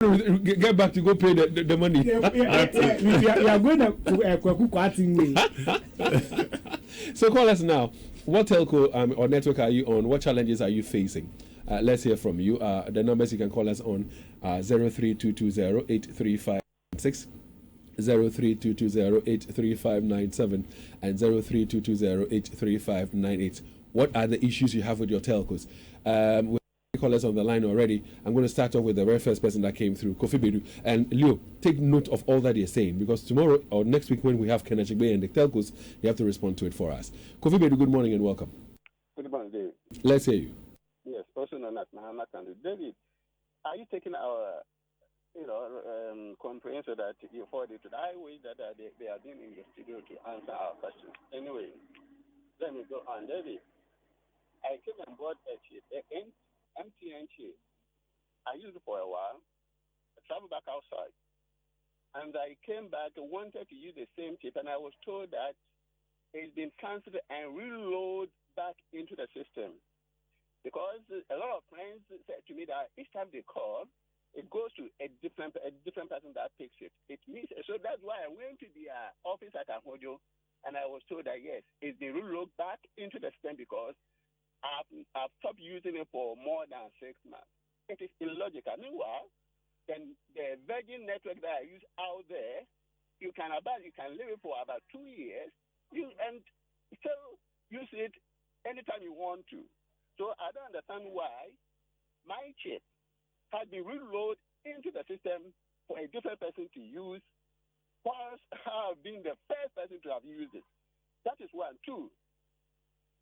Get back to go pay the money. We are going to So call us now. What telco or network are you on? What challenges are you facing? Let's hear from you. The numbers you can call us on 03220-83596, 03220-83597, and 03220-83598. What are the issues you have with your telcos? Callers on the line already. I'm going to start off with the very first person that came through, Kofi Bedu. And Leo, take note of all that you're saying, because tomorrow or next week when we have Kenneth Chigbe and the telcos, you have to respond to it for us. Kofi Bedu, good morning and welcome. Good morning, David. Let's hear you. Yes, also known as Mahama Kandu. David, are you taking our, comprehension that you forwarded to the highway that they are doing in the studio to answer our questions? Anyway, let me go on, David. I came on board a chip, MTN chip. I used it for a while. I traveled back outside. And I came back and wanted to use the same chip, and I was told that it's been cancelled and reload back into the system. Because a lot of friends said to me that each time they call, it goes to a different person that takes it. It means so that's why I went to the office at Ahojo, and I was told that yes, it's been reloaded back into the system because I've stopped using it for more than 6 months. It is illogical. Meanwhile, then the Virgin network that I use out there, you can live it for about 2 years, and still use it anytime you want to. So I don't understand why my chip has been reloaded into the system for a different person to use, whilst I've been the first person to have used it. That is one. Two,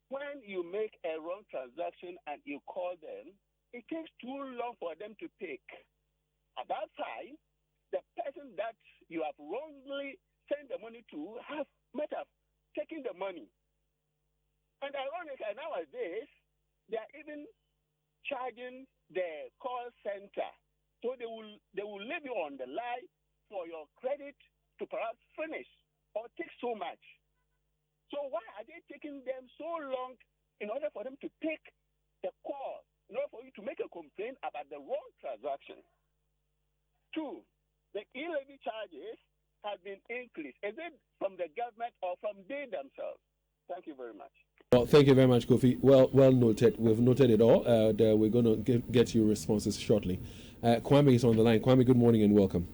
when you make a wrong transaction and you call them, it takes too long for them to pick. At that time, the person that you have wrongly sent the money to might have taken the money. And ironically, nowadays, they are even charging the call center. So they will leave you on the line for your credit to perhaps finish or take so much. So why are they taking them so long in order for them to pick the call, in order for you to make a complaint about the wrong transaction? Two, the e-levy charges have been increased. Is it from the government or from they themselves? Thank you very much. Well, thank you very much, Kofi. Well noted. We've noted it all. We're going to get you responses shortly. Kwame is on the line. Kwame, good morning and welcome.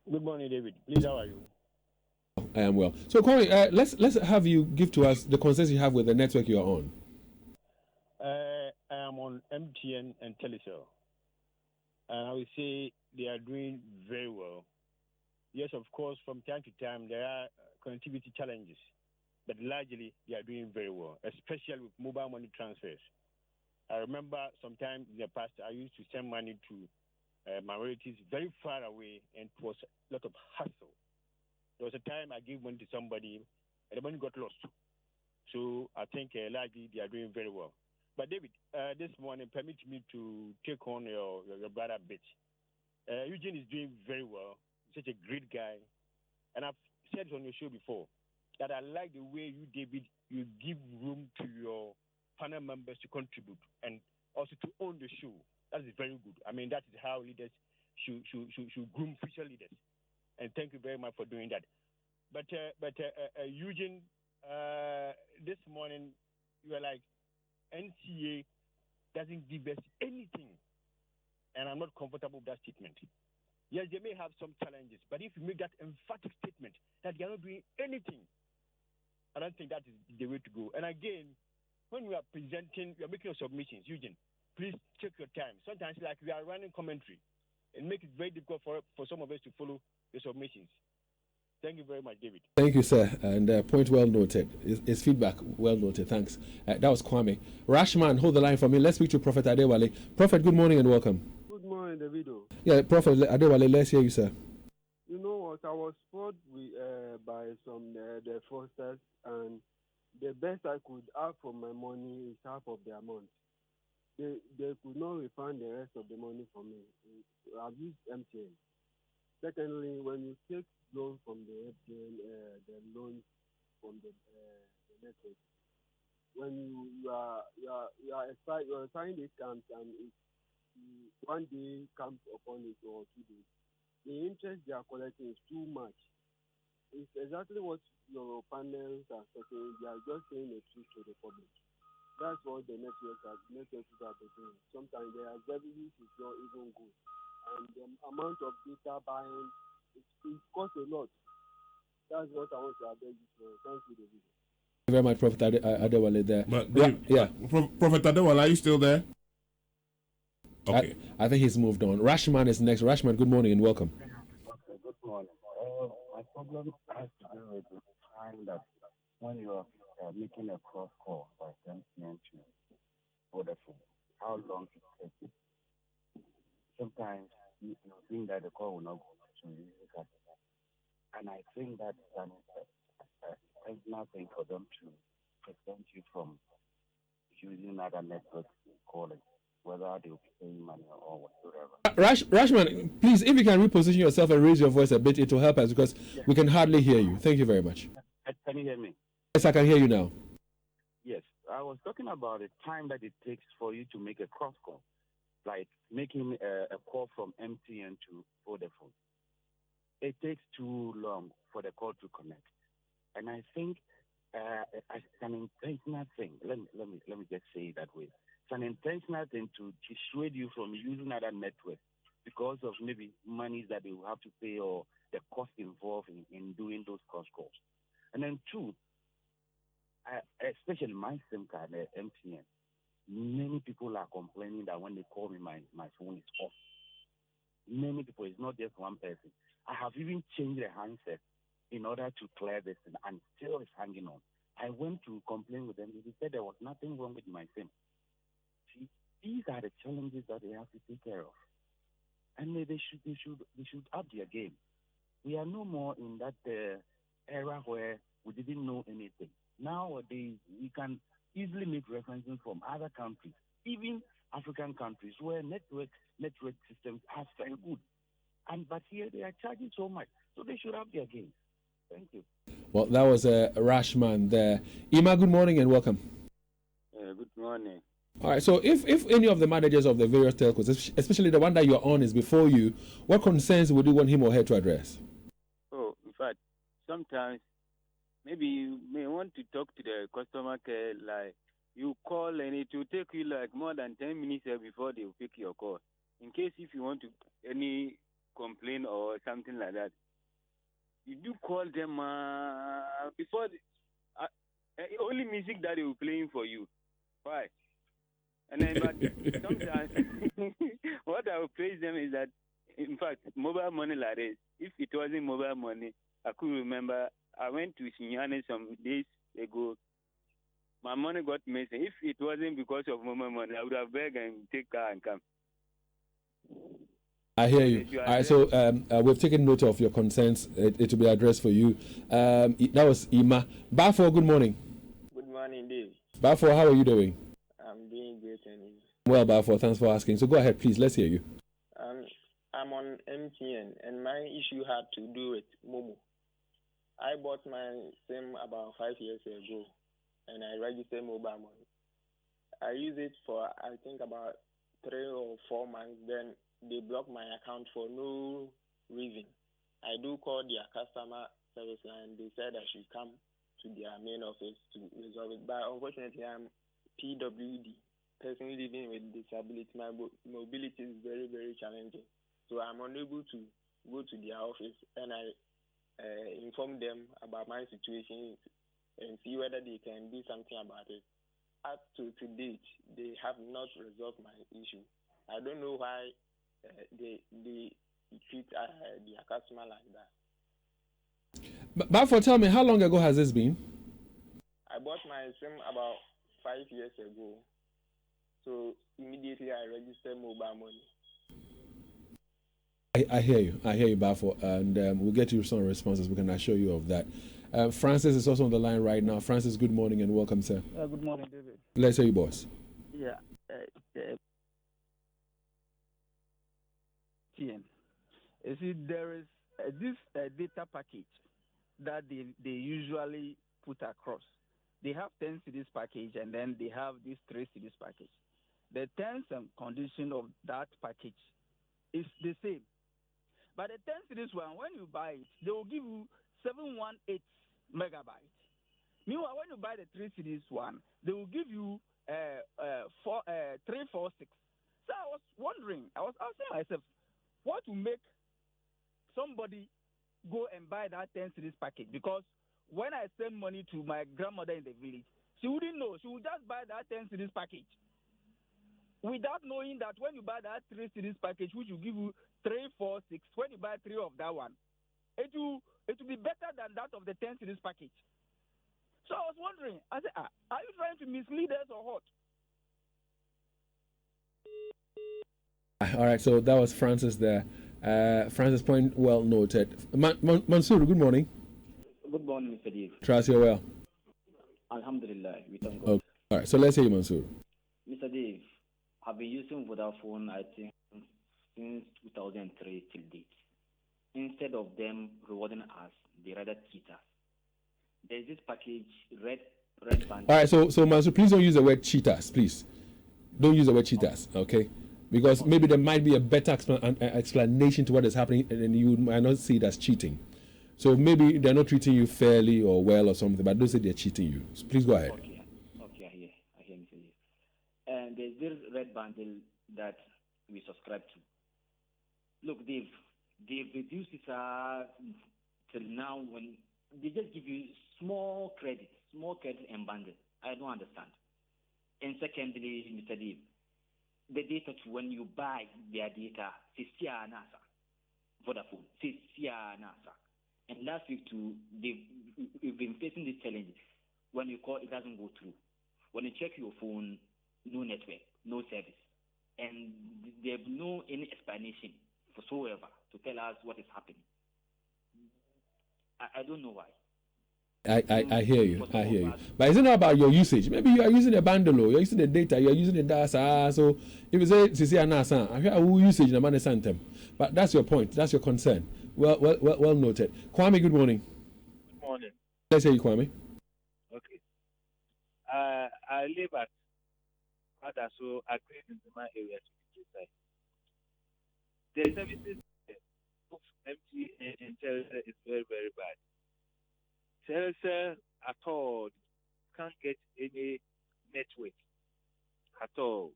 Good morning, David. Please, how are you? I am well. So, Kwame, let's have you give to us the concerns you have with the network you are on. I am on MTN and Telcos, and I will say they are doing very well. Yes, of course, from time to time there are connectivity challenges, but largely they are doing very well, especially with mobile money transfers. I remember sometime in the past I used to send money to my relatives very far away, and it was a lot of hassle. There was a time I gave money to somebody, and the money got lost. So I think largely they are doing very well. But David, this morning, permit me to take on your brother bit. Eugene is doing very well. He's such a great guy. And I've said it on your show before that I like the way you, David, you give room to your panel members to contribute and also to own the show. That is very good. I mean, that is how leaders should groom future leaders. And thank you very much for doing that. But Eugene, this morning you are like, NCA doesn't give us anything, and I'm not comfortable with that statement. Yes, they may have some challenges, but if you make that emphatic statement that they are not doing anything, I don't think that is the way to go. And again, when you are presenting, you are making your submissions, Eugene, please take your time. Sometimes, like we are running commentary, and make it very difficult for some of us to follow the submissions. Thank you very much, David. Thank you, sir. And point well noted. His feedback well noted. Thanks. That was Kwame. Rashman, hold the line for me. Let's speak to Prophet Adewale. Prophet, good morning and welcome. Good morning, Davido. Yeah, Prophet Adewale, let's hear you, sir. You know what? I was told by some the fraudsters, and the best I could have for my money is half of the amount. They could not refund the rest of the money for me. I've used MTN. Secondly, when you take loan from the FGN, the loan from the network, when you are assigning the camps and one day comes upon it or 2 days, the interest they are collecting is too much. It's exactly what your panels are saying. They are just saying the truth to the public. That's what the networks are doing. Sometimes their services is not even good, and the amount of data buying it costs a lot. That's what I want to beg you for. Thank you, David. Thank you very much, Prophet Adewale there. But yeah. Prophet Adewale, are you still there? Okay. I think he's moved on. Rashman is next. Rashman, good morning and welcome. Okay, good morning. My problem has to do with the time that when you are making a cross call by MTN to Vodafone, how long it takes. Sometimes you think that the call will not go to you, and I think that it's nothing for them to prevent you from using other networks to call it, whether they will be paying money or whatever. Rashman, please, if you can reposition yourself and raise your voice a bit, it will help us because we can hardly hear you. Thank you very much. Can you hear me? Yes, I can hear you now. Yes, I was talking about the time that it takes for you to make a cross call, like making a call from MTN to Vodafone. It takes too long for the call to connect, and I think it's an intentional thing. Let me just say it that way. It's an intentional thing to dissuade you from using other networks because of maybe monies that they will have to pay or the cost involved in doing those cross calls. And then two, especially my SIM card, MTN, many people are complaining that when they call me, my phone is off. Many people, it's not just one person. I have even changed the handset in order to clear this thing, and still it's hanging on. I went to complain with them. They said there was nothing wrong with my SIM. See, these are the challenges that they have to take care of, and they should up their game. We are no more in that era where we didn't know anything. Nowadays, we can easily make references from other countries, even African countries, where network systems are very good. But here they are charging so much, so they should have their game. Thank you. Well, that was a Rashman there. Ima, good morning and welcome. Good morning. All right, so if any of the managers of the various telcos, especially the one that you're on, is before you, what concerns would you want him or her to address? Oh, in fact, sometimes maybe you may want to talk to the customer care, like you call and it will take you like more than 10 minutes before they will pick your call. In case if you want to any complaint or something like that, you do call them before only music that they will playing for you. Why? And then, but sometimes what I will praise them is that, in fact, mobile money like this, if it wasn't mobile money, I could remember I went to Sinyane some days ago. My money got missing. If it wasn't because of mobile money, I would have begged and take car and come. I hear you. All right, so we've taken note of your concerns. It will be addressed for you. That was Ima. Bafo, good morning. Good morning, Dave. Bafo, how are you doing? I'm doing great, and you? Well, Bafo, thanks for asking. So go ahead, please. Let's hear you. I'm on MTN, and my issue had to do with Momo. I bought my SIM about 5 years ago, and I registered mobile money. I used it for, I think, about 3 or 4 months. Then they blocked my account for no reason. I do call their customer service line. They said I should come to their main office to resolve it. But unfortunately, I'm PWD, person living with disability. My mobility is very, very challenging. So I'm unable to go to their office, and I inform them about my situation and see whether they can do something about it. Up to date, they have not resolved my issue. I don't know why they treat their customer like that. But for tell me, how long ago has this been? I bought my SIM about 5 years ago. So immediately I registered mobile money. I hear you, Bafo, and we'll get you some responses. We can assure you of that. Francis is also on the line right now. Francis, good morning and welcome, sir. Good morning, David. Let's hear you, boss. Yeah. You see, there is this data package that they usually put across. They have 10 cities package, and then they have this 3 cities package. the terms and conditions of that package is the same. But the 10 series one, when you buy it, they will give you 718 megabytes. Meanwhile, when you buy the 3 series one, they will give you 346. So I was wondering, I was asking myself, what will make somebody go and buy that 10 series package? Because when I send money to my grandmother in the village, she wouldn't know. She would just buy that 10 series package without knowing that when you buy that 3 series package, which will give you 346, when you buy 3 of that one, it will be better than that of the 10 series package. So I was wondering, I said, are you trying to mislead us or what? All right, so that was Francis there. Francis' point well noted. Mansour, good morning. Good morning, Mr. Dave. Trust you well. Alhamdulillah, we thank God. Okay. All right, so let's hear you, Mansour. Mr. Dave, I've been using Vodafone, I think, since 2003 till date. Instead of them rewarding us, they rather cheat us. There's this package, red band. All right, so Mansour, please don't use the word cheaters, please. Don't use the word cheaters, okay? Because maybe there might be a better explanation to what is happening, and then you might not see it as cheating. So maybe they're not treating you fairly or well or something, but don't say they're cheating you. So please go ahead. Okay, I hear Mr. Dave. And there's this red bundle that we subscribe to. Look, they've reduced it till now when they just give you small credit and bundle. I don't understand. And secondly, Mr. Dave, the data when you buy their data, Cissia NASA, Vodafone, Cissia NASA. And last week too, we've been facing this challenge. When you call, it doesn't go through. When you check your phone, no network, no service. And there's no any explanation whatsoever to tell us what is happening. I don't know why. I hear you. But it's not about your usage. Maybe you are using the bundle, you're using the data, you're using the data. So if you say Sisi Anasa, I hear usage in the money center. But that's your point. That's your concern. Well noted. Kwame, good morning. Good morning. Let's hear you, Kwame. Okay. I live at so I agree in my area to be precise. The services of MTN and Telcos is very, very bad. Telcos at all can't get any network at all.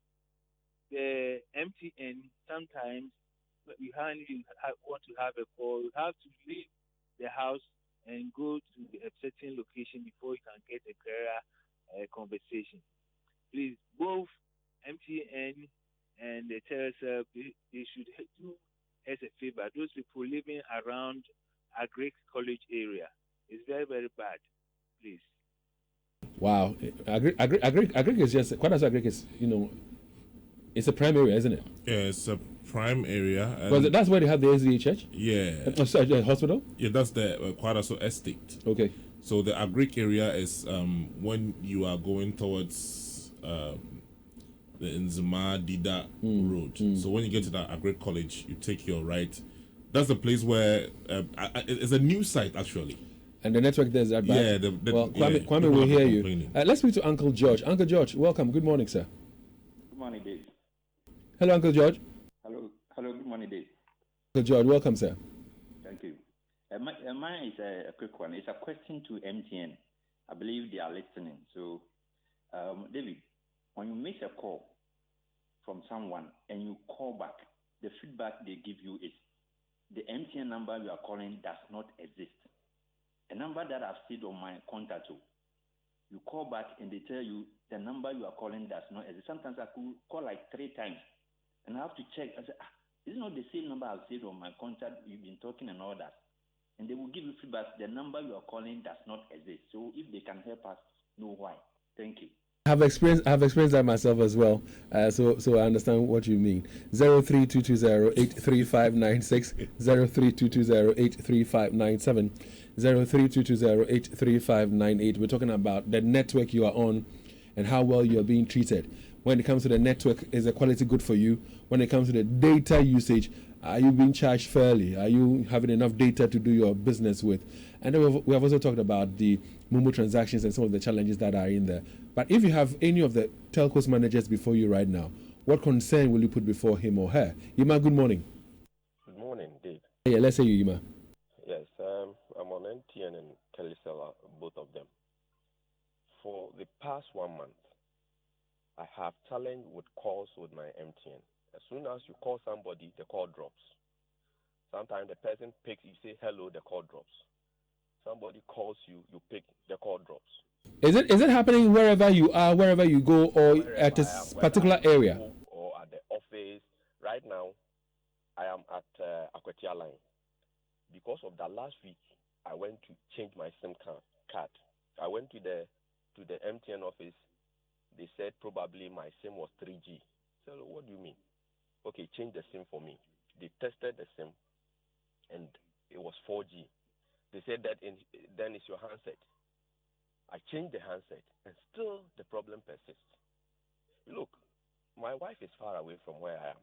The MTN sometimes you want to have a call, you have to leave the house and go to a certain location before you can get a clearer conversation. Please, both MTN and the Telcos, they should do as a favor. Those people living around Agric College area. It's very, very bad. Please. Wow. Agric is just, quite as Agric is, it's a prime area, isn't it? Yeah, it's a prime area. But that's where they have the SDHH? Yeah. Sorry, hospital? Yeah, that's the Quadaso estate. Okay. So the Agric area is when you are going towards the Nzima Dida road. So when you get to that Agric College, you take your right. That's the place where it's a new site actually. And the network there is that bad? Yeah. Kwame will hear you. Let's speak to Uncle George. Uncle George, welcome. Good morning, sir. Good morning, Dave. Hello, Uncle George. Hello. Good morning, Dave. Uncle George, welcome, sir. Thank you. Mine is a quick one. It's a question to MTN. I believe they are listening. So, David, when you miss a call from someone and you call back, the feedback they give you is the MTN number you are calling does not exist. A number that I've seen on my contact, you call back and they tell you the number you are calling does not exist. Sometimes I could call like 3 times and I have to check. I say, this is not the same number I've saved on my contact. You've been talking and all that. And they will give you feedback. The number you are calling does not exist. So if they can help us know why. Thank you. I've experienced that myself as well, so I understand what you mean. 03220-83596, 03220-83597, 03220-83598. We're talking about the network you are on and how well you are being treated. When it comes to the network, is the quality good for you? When it comes to the data usage, are you being charged fairly? Are you having enough data to do your business with? And then we have also talked about the Momo transactions and some of the challenges that are in there. But if you have any of the Telcos managers before you right now, what concern will you put before him or her? Yima, good morning. Good morning, Dave. Yeah, let's say you, Yima. Yes, I'm on MTN and Telcel, both of them. For the past 1 month, I have challenge with calls with my MTN. As soon as you call somebody, the call drops. Sometimes the person picks, you say hello, the call drops. Somebody calls you, you pick, the call drops. Is it happening wherever you are, wherever you go, or Wherever at a particular area? Or at the office. Right now, I am at Aquatia line. Because of that, last week, I went to change my SIM card. I went to the MTN office. They said probably my SIM was 3G. So what do you mean? Okay, change the SIM for me. They tested the SIM, and it was 4G. They said that then it's your handset. I changed the handset, and still the problem persists. Look, my wife is far away from where I am.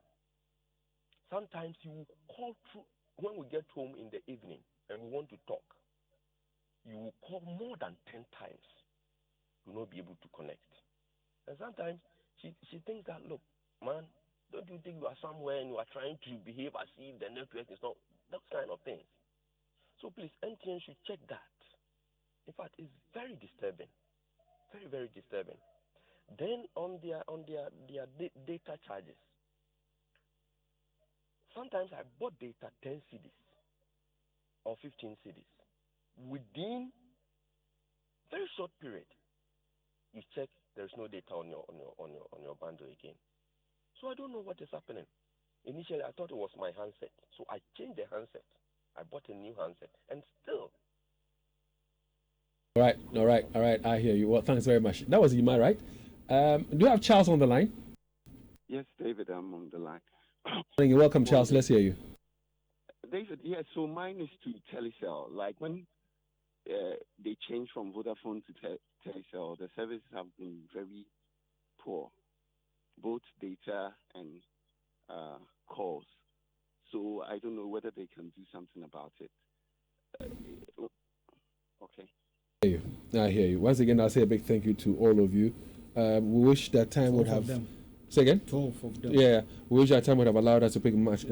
Sometimes you will call through when we get home in the evening and we want to talk. You will call more than 10 times. You will not be able to connect. And sometimes she thinks that, look, man, don't you think you are somewhere and you are trying to behave as if the network is not, that kind of thing. So please, MTN should check that. In fact, it's very disturbing. Very, very disturbing. Then on their data charges. Sometimes I bought data 10 cedis or 15 cedis. Within very short period, you check there's no data on your bundle again. So I don't know what is happening. Initially, I thought it was my handset, so I changed the handset. I bought a new handset, and still. All right. I hear you. Well, thanks very much. That was Yima, right? Do you have Charles on the line? Yes, David, I'm on the line. You're welcome, Charles. Let's hear you. David, yes, so mine is to Telecel. Like when they changed from Vodafone to Telecel, the services have been very poor, both data and calls. So I don't know whether they can do something about it. Okay. I hear you. Once again, I'll say a big thank you to all of you. We wish that time would have. Say again? 12 of them. Yeah, we wish that time would have allowed us to pick much.